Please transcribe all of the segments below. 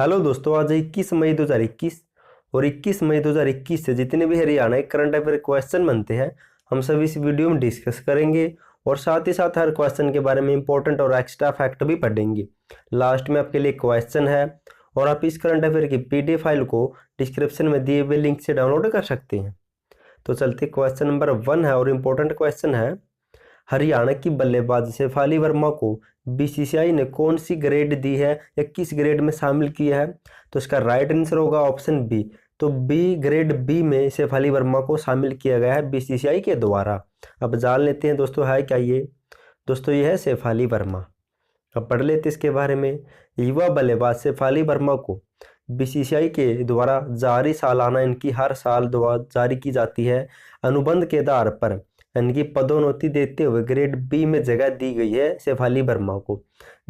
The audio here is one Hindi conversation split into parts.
हेलो दोस्तों, आज 21 मई 2021 और 21 मई 2021 से जितने भी हरियाणा के करंट अफेयर क्वेश्चन बनते हैं हम सभी इस वीडियो में डिस्कस करेंगे और साथ ही साथ हर क्वेश्चन के बारे में इंपॉर्टेंट और एक्स्ट्रा फैक्ट भी पढ़ेंगे। लास्ट में आपके लिए क्वेश्चन है और आप इस करंट अफेयर की पीडीएफ फाइल को डिस्क्रिप्शन में दिए हुए लिंक से डाउनलोड कर सकते हैं। तो चलते क्वेश्चन नंबर 1 है और इम्पोर्टेंट क्वेश्चन है, हरियाणा की बल्लेबाज शेफाली वर्मा को बीसीसीआई ने कौन सी ग्रेड दी है या किस ग्रेड में शामिल किया है? तो इसका राइट आंसर होगा ऑप्शन बी। तो बी ग्रेड बी में शेफाली वर्मा को शामिल किया गया है बीसीसीआई के द्वारा। अब जान लेते हैं दोस्तों है क्या ये। दोस्तों ये है शेफाली वर्मा। अब पढ़ लेते इसके बारे में। युवा बल्लेबाज शेफाली वर्मा को बीसीसीआई के द्वारा जारी सालाना इनकी हर साल जारी की जाती है अनुबंध के आधार पर इनकी पदोन्नति देते हुए ग्रेड बी में जगह दी गई है शेफाली वर्मा को।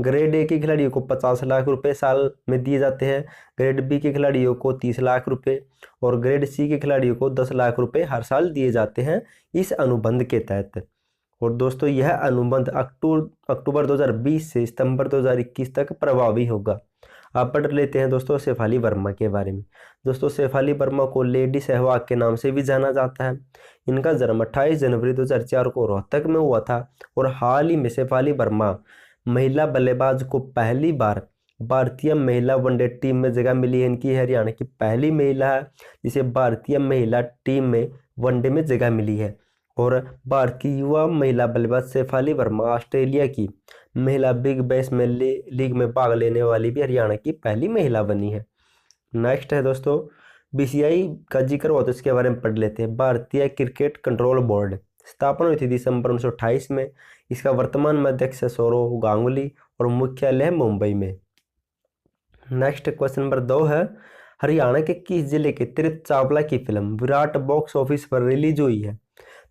ग्रेड ए के खिलाड़ियों को 50 लाख रुपए साल में दिए जाते हैं, ग्रेड बी के खिलाड़ियों को 30 लाख रुपए और ग्रेड सी के खिलाड़ियों को 10 लाख रुपए हर साल दिए जाते हैं इस अनुबंध के तहत। और दोस्तों यह अनुबंध अक्टूबर 2020 से सितंबर 2021 तक प्रभावी होगा। आप पढ़ लेते हैं दोस्तों शेफाली वर्मा के बारे में। दोस्तों शेफाली वर्मा को लेडी सहवाग के नाम से भी जाना जाता है। इनका जन्म 28 जनवरी 2004 को रोहतक में हुआ था और हाल ही में शेफाली वर्मा महिला बल्लेबाज को पहली बार भारतीय महिला वनडे टीम में जगह मिली है। इनकी हरियाणा की पहली महिला है जिसे भारतीय महिला टीम में वनडे में जगह मिली है। और भारतीय युवा महिला बल्लेबाज शेफाली वर्मा ऑस्ट्रेलिया की महिला बिग बैश में लीग में भाग लेने वाली भी हरियाणा की पहली महिला बनी है। नेक्स्ट है दोस्तों, बीसीसीआई का जिक्र हुआ तो इसके बारे में पढ़ लेते हैं। भारतीय क्रिकेट कंट्रोल बोर्ड स्थापना हुई थी दिसंबर 1928 में। इसका वर्तमान में अध्यक्ष है सौरव गांगुली और मुख्यालय है मुंबई में। नेक्स्ट क्वेश्चन नंबर 2 है, हरियाणा के किस जिले के तृप्त चावला की फिल्म विराट बॉक्स ऑफिस पर रिलीज हुई है?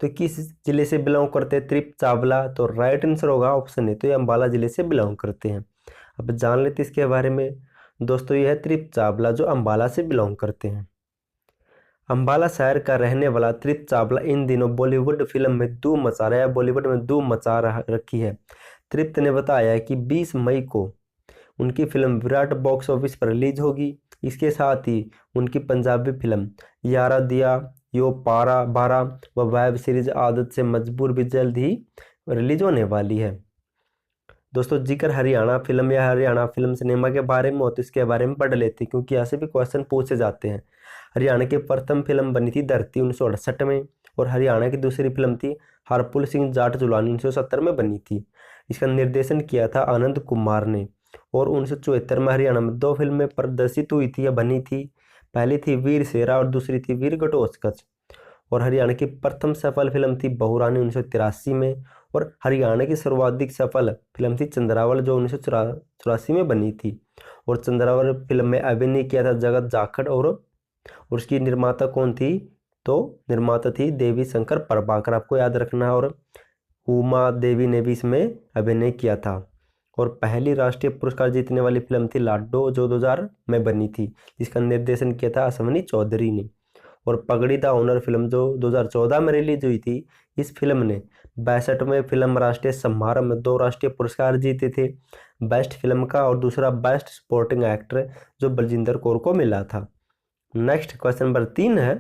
तो किस जिले से बिलोंग करते हैं तृप्त चावला? तो राइट आंसर होगा ऑप्शन ए। तो ये अम्बाला जिले से बिलोंग करते हैं। अब जान लेते इसके बारे में। दोस्तों यह है तृप्त चावला जो अम्बाला से बिलोंग करते हैं। अम्बाला शहर का रहने वाला तृप्त चावला इन दिनों बॉलीवुड फिल्म में धूम मचा रहा है, बॉलीवुड में धूम मचा रखी है। तृप्त ने बताया कि 20 मई को उनकी फिल्म विराट बॉक्स ऑफिस पर रिलीज होगी। इसके साथ ही उनकी पंजाबी फिल्म यारा दिया यो पारा बारा व वेब सीरीज आदत से मजबूर भी जल्द ही रिलीज होने वाली है। दोस्तों जिक्र हरियाणा फिल्म या हरियाणा फिल्म सिनेमा के बारे में हो तो इसके बारे में पढ़ लेते हैं क्योंकि यहाँ से भी क्वेश्चन पूछे जाते हैं। हरियाणा की प्रथम फिल्म बनी थी धरती 1968 में और हरियाणा की दूसरी फिल्म थी हरपुल सिंह जाट जुलानी 1970 में बनी थी। इसका निर्देशन किया था आनंद कुमार ने और 1974 में हरियाणा में 2 फिल्में प्रदर्शित हुई थी या बनी थी। पहली थी वीर शेरा और दूसरी थी वीर घटोत्कच। और हरियाणा की प्रथम सफल फिल्म थी बहुरानी 1983 में और हरियाणा की सर्वाधिक सफल फिल्म थी चंद्रावल जो 1984 में बनी थी। और चंद्रावल फिल्म में अभिनय किया था जगत जाखड़ और उसकी निर्माता कौन थी? तो निर्माता थी देवी शंकर प्रभाकर, आपको याद रखना है। और उमा देवी ने भी इसमें अभिनय किया था। और पहली राष्ट्रीय पुरस्कार जीतने वाली फिल्म थी लाडो जो 2000 में बनी थी, जिसका निर्देशन किया था अश्वनी चौधरी ने। और पगड़ी द ऑनर फिल्म जो 2014 में रिलीज हुई थी, इस फिल्म ने 62वें फिल्म राष्ट्रीय समारोह में 2 राष्ट्रीय पुरस्कार जीते थे, बेस्ट फिल्म का और दूसरा बेस्ट सपोर्टिंग एक्टर जो बलजिंदर कौर को मिला था। नेक्स्ट क्वेश्चन नंबर 3 है,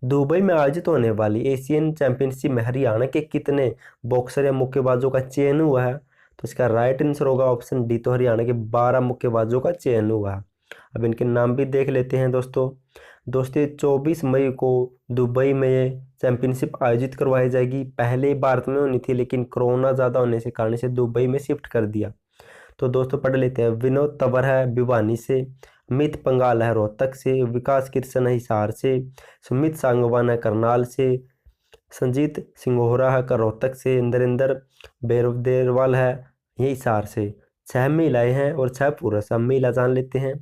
दुबई में आयोजित होने वाली एशियन चैंपियनशिप में हरियाणा के कितने बॉक्सर या मुक्केबाजों का चयन हुआ है? तो इसका राइट आंसर होगा ऑप्शन डी। तो हरियाणा के 12 मुक्केबाजों का चयन हुआ है। अब इनके नाम भी देख लेते हैं दोस्तों। 24 मई को दुबई में ये चैंपियनशिप आयोजित करवाई जाएगी। पहले ही भारत में होनी थी लेकिन कोरोना ज़्यादा होने से कारण से दुबई में शिफ्ट कर दिया। तो दोस्तों पढ़ लेते हैं। विनोद तंवर है भिवानी से, अमित पंगाल है रोहतक से, विकास कृष्ण है हिसार से, सुमित सांगवान है करनाल से, संजीत सिंघोरा है रोहतक से, नरेंद्र बेरदेरवाल है ये हिसार से। 6 महिलाएं हैं और 6 पुरुष। अब महिला जान लेते हैं।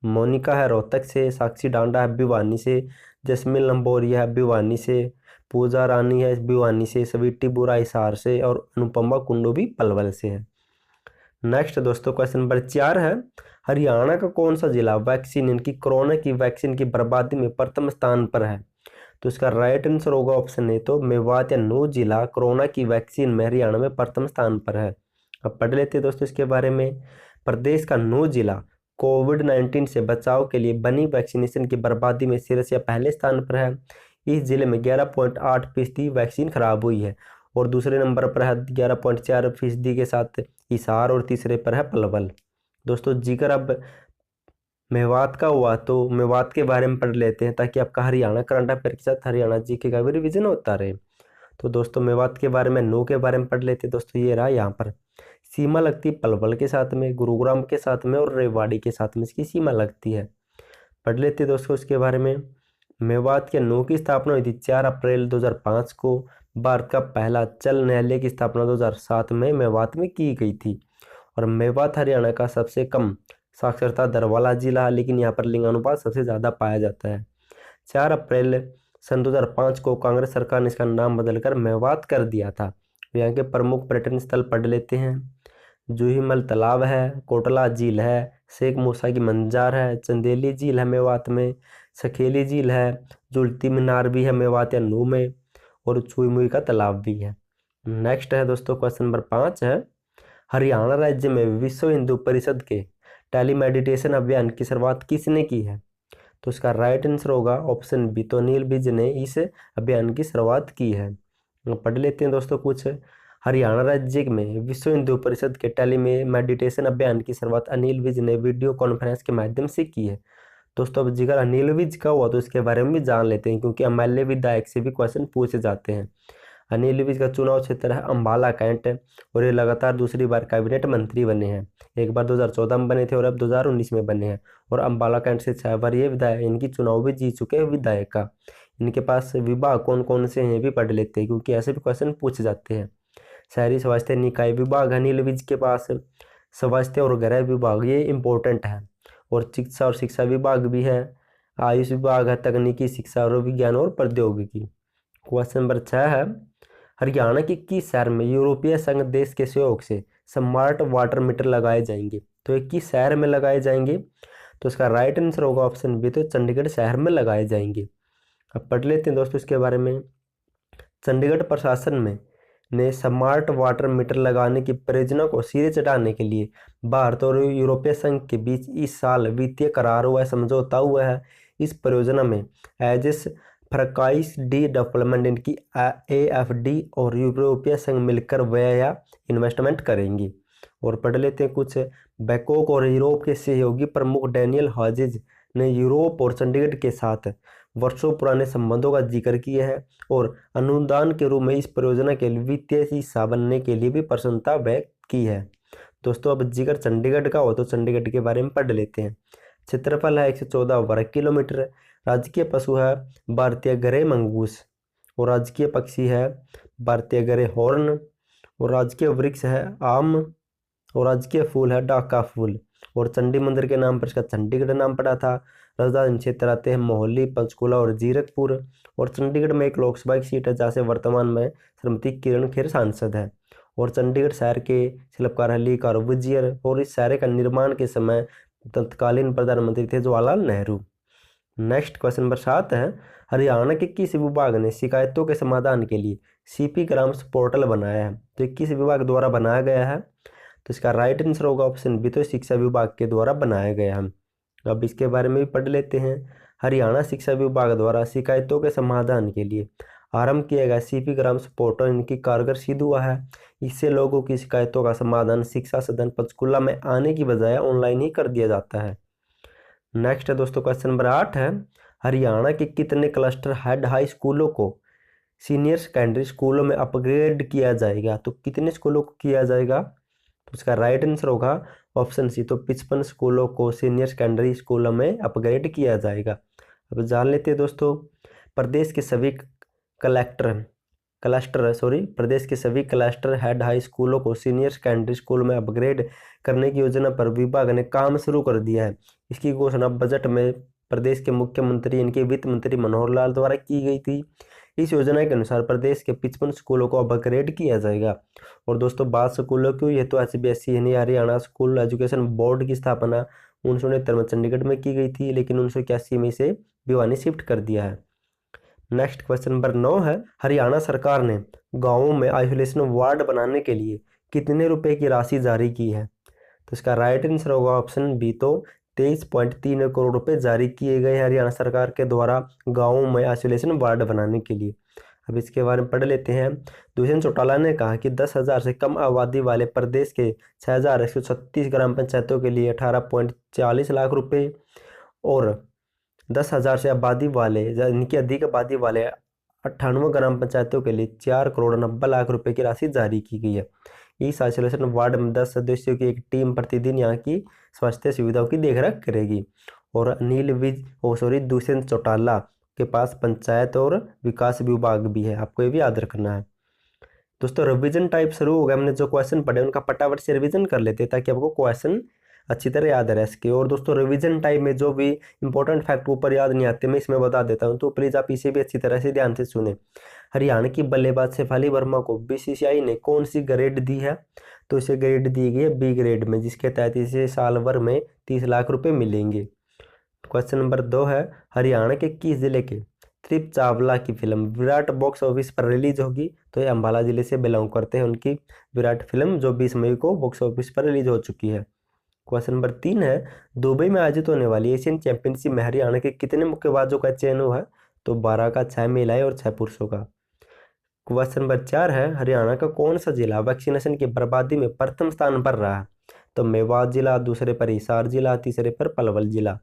मोनिका है रोहतक से, साक्षी डांडा है भिवानी से, जसमीन लंबोरिया है भिवानी से, पूजा रानी है भिवानी से, स्वीटी बुरा हिसार से और अनुपमा कुंडू भी पलवल से है। नेक्स्ट दोस्तों क्वेश्चन नंबर 4 है, हरियाणा का कौन सा जिला वैक्सीन इनकी कोरोना की वैक्सीन की बर्बादी में प्रथम स्थान पर है? तो इसका राइट आंसर होगा ऑप्शन ए। तो मेवात या नूह जिला कोरोना की वैक्सीन में हरियाणा में प्रथम स्थान पर है। अब पढ़ लेते हैं दोस्तों इसके बारे में। प्रदेश का नूह जिला कोविड-19 से बचाव के लिए बनी वैक्सीनेशन की बर्बादी में सिरसिया पहले स्थान पर है। इस जिले में 11.8% वैक्सीन खराब हुई है और दूसरे नंबर पर है 11.4% के साथ हिसार और तीसरे पर है पलवल। दोस्तों जिक्र अब मेवात का हुआ तो मेवात के बारे में पढ़ लेते हैं ताकि आपका हरियाणा करंट अफेयर के साथ हरियाणा जीके का भी रिविजन होता रहे। तो दोस्तों मेवात के बारे में नौ के बारे में पढ़ लेते हैं। दोस्तों ये रहा यहाँ पर सीमा लगती है पलवल के साथ में, गुरुग्राम के साथ में और रेवाड़ी के साथ में इसकी सीमा लगती है। पढ़ लेते हैं दोस्तों इसके बारे में। मेवात के नौ की स्थापना हुई थी 4 अप्रैल 2005 को। भारत का पहला जल न्यायालय की स्थापना 2007 में मेवात में की गई थी। और मेवात हरियाणा का सबसे कम साक्षरता दर वाला जिला है, लेकिन यहाँ पर लिंगानुपात सबसे ज़्यादा पाया जाता है। 4 अप्रैल सन 2005 को कांग्रेस सरकार ने इसका नाम बदलकर मेवात कर दिया था। यहाँ के प्रमुख पर्यटन स्थल पढ़ लेते हैं। जूहीमल तालाब है, कोटला झील है, शेख मूसा की मंजार है, चंदेली झील है मेवात में, सखेली झील है, झूलती मीनार भी है मेवात या नू में, और चुईमुई का तालाब भी है। नेक्स्ट है दोस्तों क्वेश्चन नंबर 5 है, हरियाणा राज्य में विश्व हिंदू परिषद के टेलीमेडिटेशन अभियान की शुरुआत किसने की है? तो इसका राइट आंसर होगा ऑप्शन बी, तो अनिल विज ने इस अभियान की शुरुआत की है। पढ़ लेते हैं दोस्तों कुछ। हरियाणा राज्य में विश्व हिंदू परिषद के टेलीमेडिटेशन अभियान की शुरुआत अनिल विज ने वीडियो कॉन्फ्रेंस के माध्यम से की है। दोस्तों अब जिक्र अनिल विज का हुआ तो इसके बारे में भी जान लेते हैं, क्योंकि एमएलए विधायक से भी क्वेश्चन पूछे जाते हैं। अनिल विज का चुनाव क्षेत्र है अम्बाला कैंट और ये लगातार दूसरी बार कैबिनेट मंत्री बने हैं। एक बार 2014 में बने थे और अब 2019 में बने हैं। और अम्बाला कैंट से 6 बार ये विधायक इनकी चुनाव भी जीत चुके हैं विधायक का। इनके पास विभाग कौन कौन से हैं भी पढ़ लेते हैं, क्योंकि ऐसे भी क्वेश्चन पूछे जाते हैं। शहरी स्वास्थ्य निकाय विभाग अनिल विज के पास, स्वास्थ्य और गृह विभाग ये इंपॉर्टेंट है, और चिकित्सा और शिक्षा विभाग भी है, आयुष विभाग है, तकनीकी शिक्षा और विज्ञान और प्रौद्योगिकी। क्वेश्चन नंबर 6 है, हरियाणा के किस शहर में यूरोपीय संघ देश के सहयोग से स्मार्ट वाटर मीटर लगाए जाएंगे? तो ये किस शहर में लगाए जाएंगे? तो इसका राइट आंसर होगा ऑप्शन बी, तो चंडीगढ़ शहर में लगाए जाएंगे। अब पढ़ लेते हैं दोस्तों इसके बारे में। चंडीगढ़ प्रशासन ने स्मार्ट वाटर मीटर लगाने की परियोजना को सिरे चढ़ाने के लिए भारत और यूरोपीय संघ के बीच इस साल वित्तीय करार हुआ है, समझौता हुआ है। इस परियोजना में एजिस फ्रकाइस डी डेवलपमेंट इनकी AFD और यूरोपीय संघ मिलकर व्यय या इन्वेस्टमेंट करेंगी। और पढ़ लेते हैं कुछ। बैकॉक और यूरोप के सहयोगी प्रमुख डैनियल हॉजिज ने यूरोप और चंडीगढ़ के साथ वर्षों पुराने संबंधों का जिक्र किया है और अनुदान के रूप में इस परियोजना के वित्तीय हिस्सा बनने के लिए भी प्रसन्नता व्यक्त की है। दोस्तों अब जिक्र चंडीगढ़ का हो तो चंडीगढ़ के बारे में पढ़ लेते हैं। क्षेत्रफल है 114 वर्ग किलोमीटर। राजकीय पशु है भारतीय ग्रे मंगूस, और राजकीय पक्षी है भारतीय ग्रे हॉर्न, और राजकीय वृक्ष है आम, और राजकीय फूल है डाका फूल। और चंडी मंदिर के नाम पर इसका चंडीगढ़ नाम पड़ा था। राजधानी क्षेत्र आते हैं मोहाली, पंचकुला और जीरकपुर। और चंडीगढ़ में एक लोकसभा की सीट है जहाँ से वर्तमान में श्रीमती किरण खेर सांसद है। और चंडीगढ़ शहर के शिल्पकार है ली कार्बूजियर, और इस शहर का निर्माण के समय तत्कालीन प्रधानमंत्री थे Jawaharlal Nehru. Next question number 7 है, हरियाणा के किस विभाग ने शिकायतों के समाधान के लिए CP ग्राम्स पोर्टल बनाया है? तो किस विभाग द्वारा बनाया गया है? तो इसका राइट आंसर होगा ऑप्शन बी, तो शिक्षा विभाग के द्वारा बनाया गया है। अब इसके बारे में भी पढ़ लेते हैं। हरियाणा शिक्षा विभाग द्वारा शिकायतों के समाधान के लिए आरंभ किया गया CP ग्राम्स पोर्टल इनकी कारगर सिद्ध हुआ है। इससे लोगों की शिकायतों का समाधान शिक्षा सदन पंचकुला में आने की बजाय ऑनलाइन ही कर दिया जाता है। नेक्स्ट है दोस्तों क्वेश्चन नंबर 8 है, हरियाणा के कितने क्लस्टर हेड हाई स्कूलों को सीनियर सेकेंडरी स्कूलों में अपग्रेड किया जाएगा? तो कितने स्कूलों को किया जाएगा? तो इसका राइट आंसर होगा ऑप्शन सी, तो 55 स्कूलों को सीनियर सेकेंडरी स्कूलों में अपग्रेड किया जाएगा। अब जान लेते हैं दोस्तों, प्रदेश के सभी प्रदेश के सभी क्लस्टर हेड हाई स्कूलों को सीनियर सेकेंडरी स्कूल में अपग्रेड करने की योजना पर विभाग ने काम शुरू कर दिया है। इसकी घोषणा बजट में प्रदेश के मुख्यमंत्री इनके वित्त मंत्री मनोहर लाल द्वारा की गई थी। इस योजना के अनुसार प्रदेश के 55 स्कूलों को अपग्रेड किया जाएगा। और दोस्तों बात स्कूलों की, ये तो HBSE यानी हरियाणा स्कूल एजुकेशन बोर्ड की स्थापना 1969 में चंडीगढ़ में की गई थी, लेकिन 1981 में इसे भिवानी शिफ्ट कर दिया है। नेक्स्ट क्वेश्चन नंबर 9 है, हरियाणा सरकार ने गाँवों में आइसोलेशन वार्ड बनाने के लिए कितने रुपए की राशि जारी की है? तो इसका राइट आंसर होगा ऑप्शन बी, तो 23.3 करोड़ रुपए जारी किए गए हैं हरियाणा सरकार के द्वारा गाँवों में आइसोलेशन वार्ड बनाने के लिए। अब इसके बारे में पढ़ लेते हैं। दुष्यंत चौटाला ने कहा कि 10,000 से कम आबादी वाले प्रदेश के 6,136 ग्राम पंचायतों के लिए 18.40 लाख रुपए और 10,000 से आबादी वाले इनकी अधिक आबादी वाले 98 ग्राम पंचायतों के लिए 4,90,00,000 रुपए की राशि जारी की गई है। इस आइसोलेशन वार्ड में 10 सदस्यों की एक टीम प्रतिदिन यहाँ की स्वास्थ्य सुविधाओं की देखरेख करेगी। और दुष्यंत चौटाला के पास पंचायत और विकास विभाग भी है, आपको ये भी याद रखना है। दोस्तों रिवीजन टाइप शुरू हो गया, हमने जो क्वेश्चन पढ़े उनका फटाफट से रिवीजन कर लेते हैं ताकि आपको क्वेश्चन अच्छी तरह याद रह सके। और दोस्तों रिवीजन टाइम में जो भी इंपॉर्टेंट फैक्ट ऊपर याद नहीं आते मैं इसमें बता देता हूं, तो प्लीज़ आप इसे भी अच्छी तरह से ध्यान से सुने। हरियाणा की बल्लेबाज शेफाली वर्मा को बीसीसीआई ने कौन सी ग्रेड दी है? तो इसे ग्रेड दी गई है बी ग्रेड में, जिसके तहत इसे साल भर में 30 लाख रुपये मिलेंगे। क्वेश्चन नंबर 2 है, हरियाणा के किस जिले के त्रिप चावला की फिल्म विराट बॉक्स ऑफिस पर रिलीज होगी? तो ये अम्बाला जिले से बिलोंग करते हैं। उनकी विराट फिल्म जो 20 मई को बॉक्स ऑफिस पर रिलीज हो चुकी है। क्वेश्चन नंबर 3 है, दुबई में आयोजित होने वाली एशियन चैंपियनशिप में हरियाणा के कितने मुक्केबाजों का चयन हुआ है? तो 12 का, 6 महिलाएं और 6 पुरुषों का। क्वेश्चन नंबर 4 है, हरियाणा का कौन सा जिला वैक्सीनेशन की बर्बादी में प्रथम स्थान पर रहा है? तो मेवात जिला, दूसरे पर हिसार जिला, तीसरे पर पलवल जिला।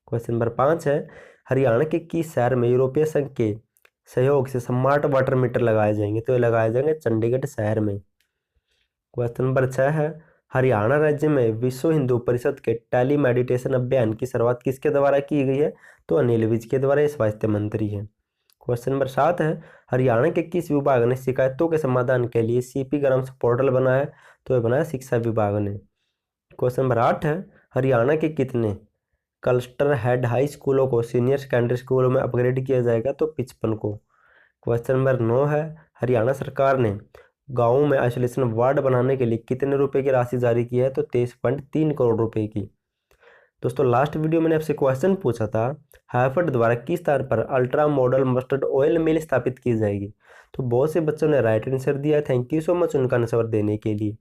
क्वेश्चन नंबर 5 है, हरियाणा के किस शहर में यूरोपीय संघ के सहयोग से स्मार्ट वाटर मीटर लगाए जाएंगे? तो ये लगाए जाएंगे चंडीगढ़ शहर में। क्वेश्चन नंबर 6 है, हरियाणा राज्य में विश्व हिंदू परिषद के टेली मेडिटेशन अभियान की शुरुआत किसके द्वारा की गई है? तो अनिल विज के द्वारा, स्वास्थ्य मंत्री हैं। क्वेश्चन नंबर 7 है, हरियाणा के किस विभाग ने शिकायतों के समाधान के लिए सीपी ग्राम पोर्टल बनाया? तो ये बनाया शिक्षा विभाग ने। क्वेश्चन नंबर 8 है, हरियाणा के कितने क्लस्टर हेड हाई स्कूलों को सीनियर सेकेंडरी स्कूलों में अपग्रेड किया जाएगा? तो 55 को। क्वेश्चन नंबर 9 है, हरियाणा सरकार ने गाँवों में आइसोलेशन वार्ड बनाने के लिए कितने रुपए की राशि जारी की है? तो 23.3 करोड़ रुपए की। दोस्तों लास्ट वीडियो मैंने आपसे क्वेश्चन पूछा था, हैफेड द्वारा किस स्थान पर अल्ट्रा मॉडल मस्टर्ड ऑयल मिल स्थापित की जाएगी? तो बहुत से बच्चों ने राइट आंसर दिया है, थैंक यू सो मच उनका आंसर देने के लिए।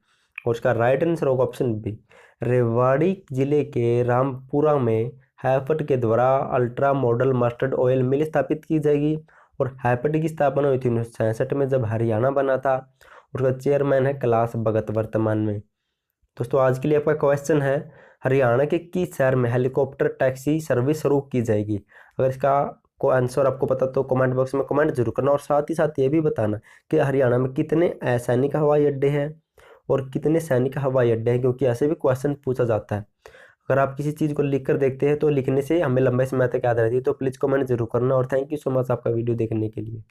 और उसका राइट आंसर होगा ऑप्शन बी, रेवाड़ी जिले के रामपुरा में हैफेड के द्वारा अल्ट्रा मॉडल मस्टर्ड ऑयल मिल स्थापित की जाएगी। और हैफेड की स्थापना हुई थी 1966 में, जब हरियाणा बना था। उसका चेयरमैन है कैलाश भगत वर्तमान में। दोस्तों आज के लिए आपका क्वेश्चन है, हरियाणा के किस शहर में हेलीकॉप्टर टैक्सी सर्विस शुरू की जाएगी? अगर इसका को आंसर आपको पता तो कमेंट बॉक्स में कमेंट जरूर करना। और साथ ही साथ ये भी बताना कि हरियाणा में कितने सैनिक हवाई अड्डे हैं और कितने सैनिक हवाई अड्डे हैं, क्योंकि ऐसे भी क्वेश्चन पूछा जाता है। अगर आप किसी चीज़ को लिख कर देखते हैं तो लिखने से हमें लंबे समय तक याद रहती है। तो प्लीज़ कमेंट जरूर करना। और थैंक यू सो मच आपका वीडियो देखने के लिए।